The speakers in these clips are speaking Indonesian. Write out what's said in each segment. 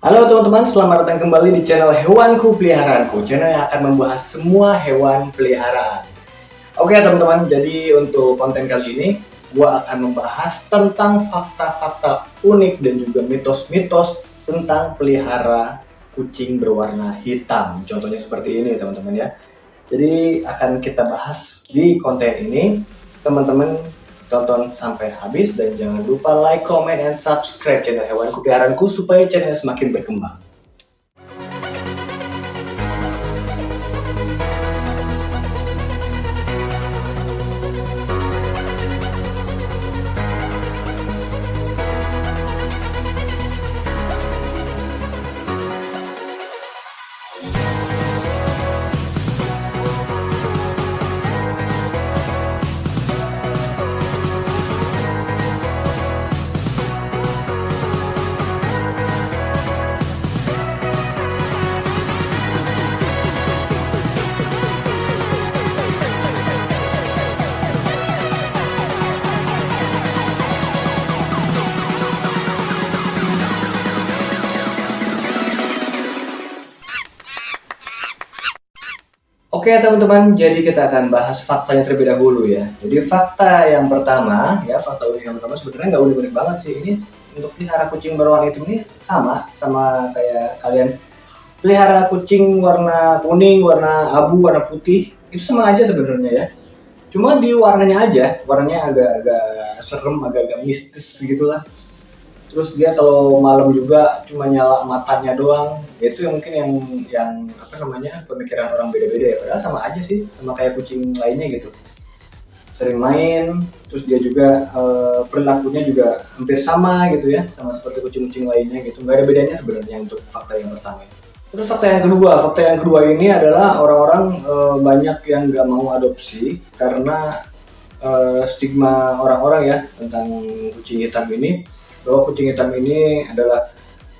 Halo teman-teman, selamat datang kembali di channel Hewanku Peliharaanku, channel yang akan membahas semua hewan peliharaan. Oke teman-teman, jadi untuk konten kali ini, gua akan membahas tentang fakta-fakta unik dan juga mitos-mitos tentang pelihara kucing berwarna hitam. Contohnya seperti ini teman-teman ya. Jadi akan kita bahas di konten ini, teman-teman tonton sampai habis dan jangan lupa like, comment, and subscribe channel Hewanku Peliharaanku supaya channel semakin berkembang. Oke teman-teman, jadi kita akan bahas faktanya terlebih dahulu ya. Jadi fakta yang pertama, ya fakta unik yang pertama sebenarnya nggak unik-unik banget sih. Ini untuk pelihara kucing berwarna hitam ini sama kayak kalian pelihara kucing warna kuning, warna abu, warna putih. Itu sama aja sebenarnya ya. Cuma di warnanya agak-agak serem, agak-agak mistis gitulah. Terus dia kalau malam juga cuma nyala matanya doang. Itu yang mungkin yang apa namanya, pemikiran orang beda-beda ya. Padahal sama aja sih, sama kayak kucing lainnya gitu. Sering main, terus dia juga perilakunya juga hampir sama gitu ya, sama seperti kucing-kucing lainnya gitu. Nggak ada bedanya sebenarnya untuk fakta yang pertama. Terus fakta yang kedua ini adalah orang-orang banyak yang nggak mau adopsi karena stigma orang-orang ya tentang kucing hitam ini, bahwa kucing hitam ini adalah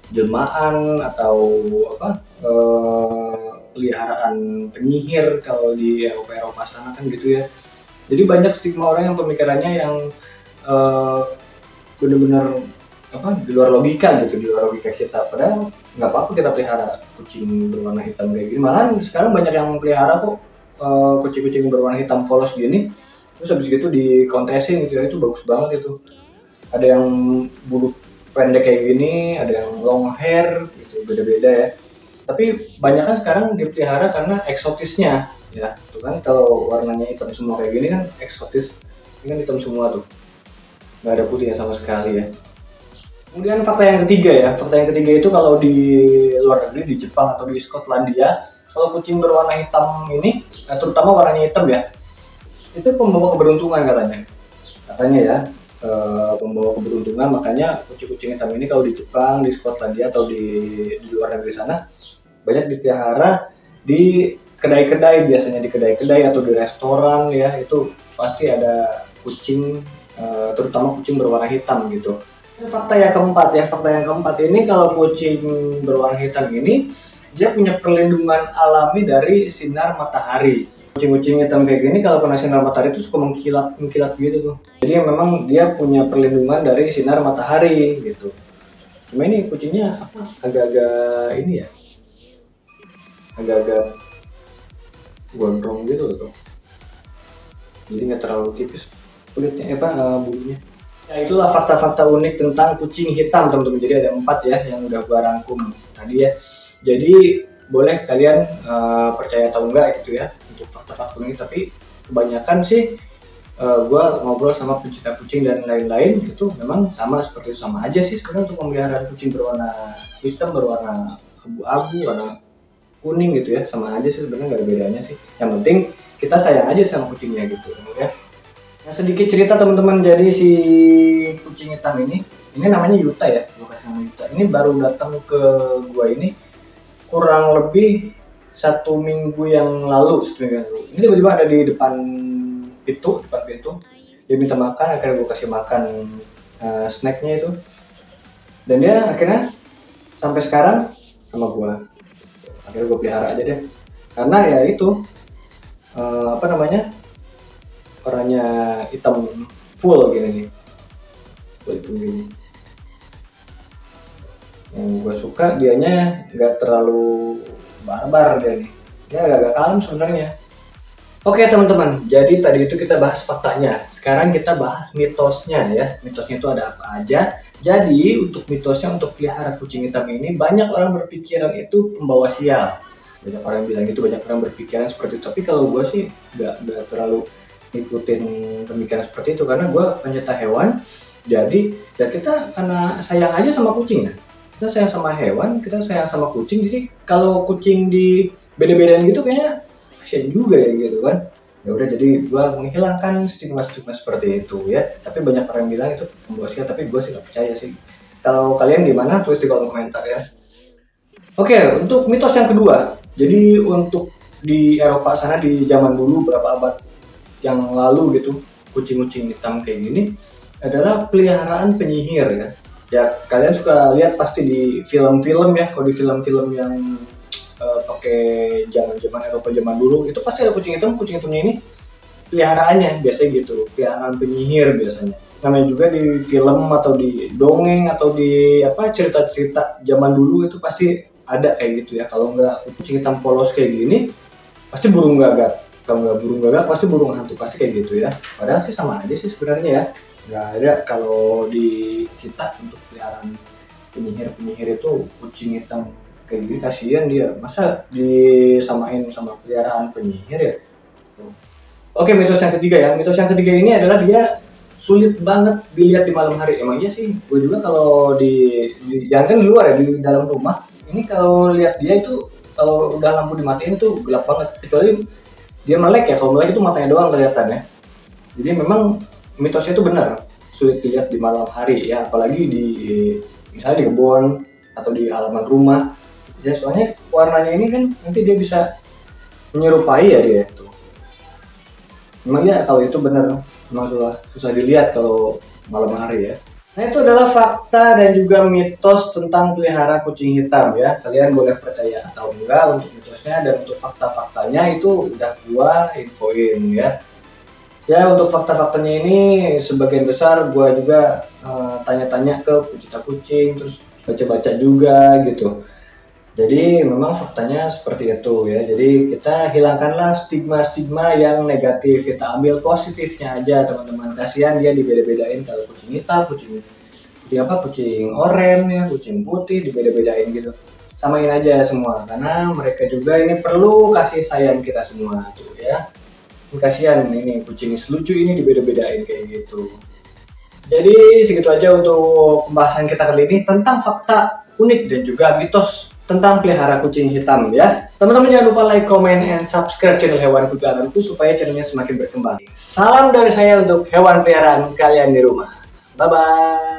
jelmaan atau peliharaan penyihir kalau di Eropa sana kan gitu ya. Jadi banyak stigma orang yang pemikirannya yang benar-benar di luar logika gitu, di luar logika kita. Padahal nggak apa-apa kita pelihara kucing berwarna hitam kayak gini. Malahan sekarang banyak yang pelihara kok kucing-kucing berwarna hitam polos gini. Terus habis gitu dikontesin gitu ya, itu bagus banget itu. Ada yang bulu pendek kayak gini, ada yang long hair gitu, beda-beda ya. Tapi banyak kan sekarang dipelihara karena eksotisnya ya. Tuh kan kalau warnanya hitam semua kayak gini kan eksotis. Ini kan hitam semua tuh, nggak ada putihnya sama sekali ya. Kemudian fakta yang ketiga itu kalau di luar negeri, di Jepang atau di Skotlandia, kalau kucing berwarna hitam ini, terutama warnanya hitam ya, itu pembawa keberuntungan katanya ya, pembawa keberuntungan. Makanya kucing-kucing hitam ini kalau di Jepang, di Skotlandia atau di luar negeri sana banyak dipelihara di kedai-kedai, biasanya di kedai-kedai atau di restoran ya, itu pasti ada kucing, terutama kucing berwarna hitam gitu. Fakta yang keempat ini, kalau kucing berwarna hitam ini dia punya perlindungan alami dari sinar matahari. Kucing-kucing hitam kayak gini kalau kena sinar matahari itu suka mengkilat gitu tuh. Jadi memang dia punya perlindungan dari sinar matahari gitu. Cuma ini kucingnya agak-agak ini ya, agak-agak gondrong gitu tuh. Jadi nggak terlalu tipis kulitnya, bulunya. Ya itulah fakta-fakta unik tentang kucing hitam teman-teman. Jadi ada 4 ya yang udah gua rangkum tadi ya. Jadi boleh kalian percaya atau enggak gitu ya untuk fakta-fakta unik. Tapi kebanyakan sih gua ngobrol sama pencinta kucing dan lain-lain, itu memang sama aja sih sebenarnya untuk memelihara kucing berwarna hitam, berwarna abu-abu, warna kuning gitu ya, sama aja sih sebenarnya, nggak ada bedanya sih. Yang penting kita sayang aja sama kucingnya gitu ya. Nah, sedikit cerita teman-teman, jadi si kucing hitam ini namanya Yuta ya, gua kasih nama Yuta. Ini baru datang ke gua ini kurang lebih 1 minggu yang lalu. Ini tiba-tiba ada di depan pintu. Dia minta makan, akhirnya gua kasih makan snacknya itu. Dan dia akhirnya sampai sekarang sama gua. Akhirnya gua pelihara aja deh. Karena ya itu warnanya hitam full gini nih, full hitam gini. Yang gue suka dianya nggak terlalu barbar dia nih, dia agak kalem sebenarnya. Oke teman-teman, jadi tadi itu kita bahas faktanya. Sekarang kita bahas mitosnya ya. Mitosnya itu ada apa aja. Jadi untuk mitosnya untuk pelihara kucing hitam ini, banyak orang berpikiran itu pembawa sial. Banyak orang bilang gitu, banyak orang berpikiran seperti itu. Tapi kalau gue sih nggak terlalu ngikutin pemikiran seperti itu, karena gue pencinta hewan. Jadi ya kita karena sayang aja sama kucing ya. Kita sayang sama hewan, kita sayang sama kucing. Jadi kalau kucing di beda-bedain gitu kayaknya kasian juga ya gitu kan. Ya udah, jadi gue menghilangkan stigma-stigma seperti itu ya. Tapi banyak orang bilang itu pembawa sial, tapi gue sih gak percaya sih. Kalau kalian gimana, tulis di kolom komentar ya. Oke, untuk mitos yang kedua. Jadi untuk di Eropa sana di zaman dulu berapa abad yang lalu gitu, kucing-kucing hitam kayak gini adalah peliharaan penyihir ya. Ya kalian suka lihat pasti di film-film ya, kalau di film-film yang pakai zaman Eropa zaman dulu itu pasti ada kucing hitamnya ini peliharaannya biasanya gitu, peliharaan penyihir biasanya. Namanya juga di film atau di dongeng atau di apa cerita-cerita zaman dulu itu pasti ada kayak gitu ya. Kalau nggak kucing hitam polos kayak gini pasti burung gagak. Kalau nggak burung gagak pasti burung hantu, pasti kayak gitu ya. Padahal sih sama aja sih sebenarnya ya. Nggak ada kalau di kita untuk peliharaan penyihir itu kucing hitam kayak gini, kasihan dia, masa disamain sama peliharaan penyihir ya. Oke, mitos yang ketiga ya. Mitos yang ketiga ini adalah dia sulit banget dilihat di malam hari. Emang iya sih, gue juga kalau jangan kan di luar ya, di dalam rumah ini kalau lihat dia itu kalau udah lampu dimatiin tuh gelap banget, kecuali dia melek ya. Kalau melek itu matanya doang kelihatan ya. Jadi memang mitosnya itu benar, sulit dilihat di malam hari ya, apalagi di misalnya di kebun atau di halaman rumah ya, soalnya warnanya ini kan nanti dia bisa menyerupai ya dia itu. Memang ya kalau itu benar, memang susah dilihat kalau malam hari ya. Nah itu adalah fakta dan juga mitos tentang pelihara kucing hitam ya. Kalian boleh percaya atau enggak untuk mitosnya, dan untuk fakta-faktanya itu udah gua infoin ya. Ya untuk fakta-faktanya ini sebagian besar gua juga tanya-tanya ke pecinta kucing, terus baca-baca juga gitu. Jadi memang faktanya seperti itu ya. Jadi kita hilangkanlah stigma-stigma yang negatif, kita ambil positifnya aja teman-teman. Kasihan dia dibeda-bedain, kalau kucing hitam, kucing apa, kucing oranye ya, kucing putih dibeda-bedain gitu. Samain aja semua, karena mereka juga ini perlu kasih sayang kita semua tuh ya. Kasihan ini kucing selucu ini dibeda-bedain kayak gitu. Jadi segitu aja untuk pembahasan kita kali ini tentang fakta unik dan juga mitos tentang pelihara kucing hitam ya. Teman-teman jangan lupa like, comment, and subscribe channel Hewan Peliharaanku supaya channelnya semakin berkembang. Salam dari saya untuk hewan peliharaan kalian di rumah. Bye-bye.